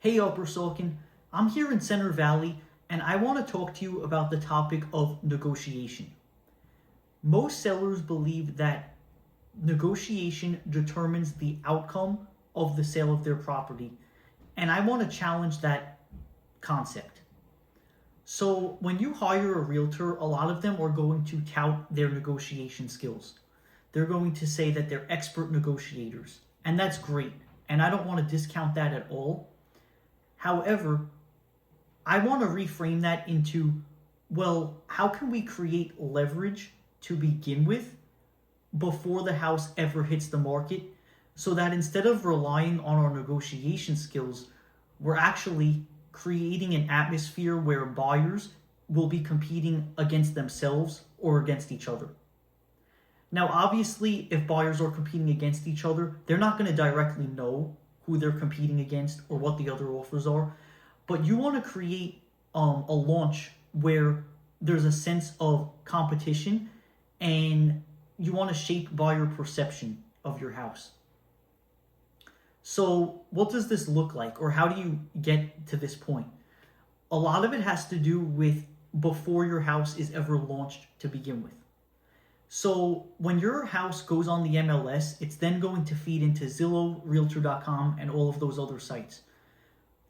Hey Upper Saucon, I'm here in Center Valley and I want to talk to you about the topic of negotiation. Most sellers believe that negotiation determines the outcome of the sale of their property, and I want to challenge that concept. So when you hire a realtor, a lot of them are going to tout their negotiation skills. They're going to say that they're expert negotiators, and that's great, and I don't want to discount that at all. However, I want to reframe that into, well, how can we create leverage to begin with before the house ever hits the market, so that instead of relying on our negotiation skills, we're actually creating an atmosphere where buyers will be competing against themselves or against each other. Now, obviously, if buyers are competing against each other, they're not going to directly know who they're competing against or what the other offers are. But you want to create a launch where there's a sense of competition, and you want to shape buyer perception of your house. So what does this look like, or how do you get to this point? A lot of it has to do with before your house is ever launched to begin with. So when your house goes on the MLS, it's then going to feed into Zillow, Realtor.com, and all of those other sites.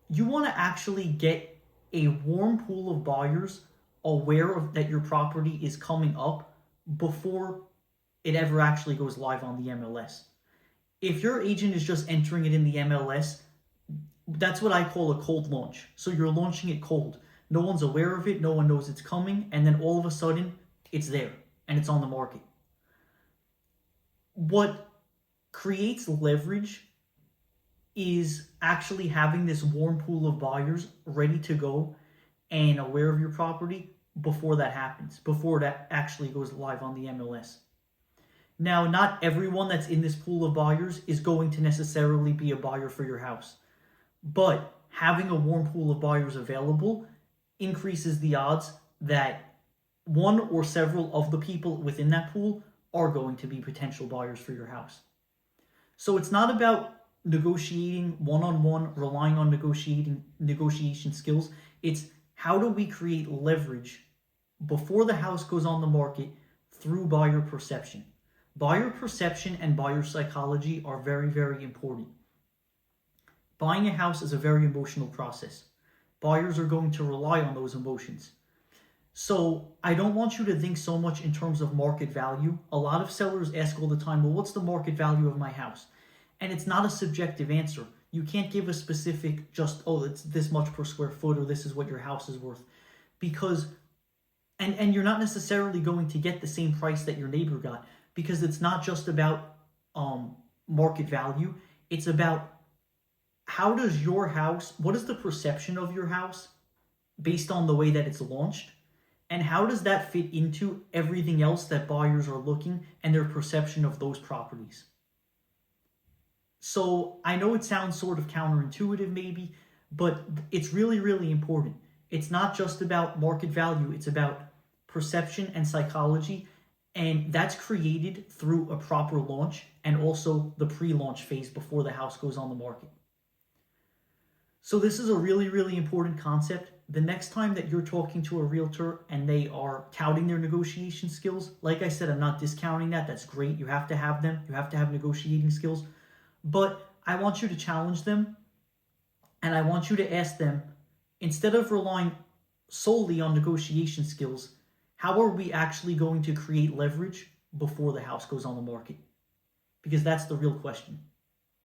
You want to actually get a warm pool of buyers aware of that your property is coming up before it ever actually goes live on the MLS. If your agent is just entering it in the MLS, that's what I call a cold launch. So you're launching it cold. No one's aware of it, no one knows it's coming, and then all of a sudden, it's there and it's on the market. What creates leverage is actually having this warm pool of buyers ready to go and aware of your property before that happens, before that actually goes live on the MLS. Now, not everyone that's in this pool of buyers is going to necessarily be a buyer for your house, but having a warm pool of buyers available increases the odds that one or several of the people within that pool are going to be potential buyers for your house. So it's not about negotiating one-on-one, relying on negotiation skills. It's how do we create leverage before the house goes on the market through buyer perception. Buyer perception and buyer psychology are very, very important. Buying a house is a very emotional process. Buyers are going to rely on those emotions. So I don't want you to think so much in terms of market value. A lot of sellers ask all the time, well, what's the market value of my house? And it's not a subjective answer. You can't give a specific just, oh, it's this much per square foot, or this is what your house is worth. Because, and you're not necessarily going to get the same price that your neighbor got, because it's not just about market value. It's about how does your house, what is the perception of your house based on the way that it's launched? And how does that fit into everything else that buyers are looking and their perception of those properties? So I know it sounds sort of counterintuitive maybe, but it's really, really important. It's not just about market value. It's about perception and psychology. And that's created through a proper launch and also the pre-launch phase before the house goes on the market. So this is a really, really important concept. The next time that you're talking to a realtor and they are touting their negotiation skills, like I said, I'm not discounting that. That's great. You have to have them. You have to have negotiating skills. But I want you to challenge them, and I want you to ask them, instead of relying solely on negotiation skills, how are we actually going to create leverage before the house goes on the market? Because that's the real question.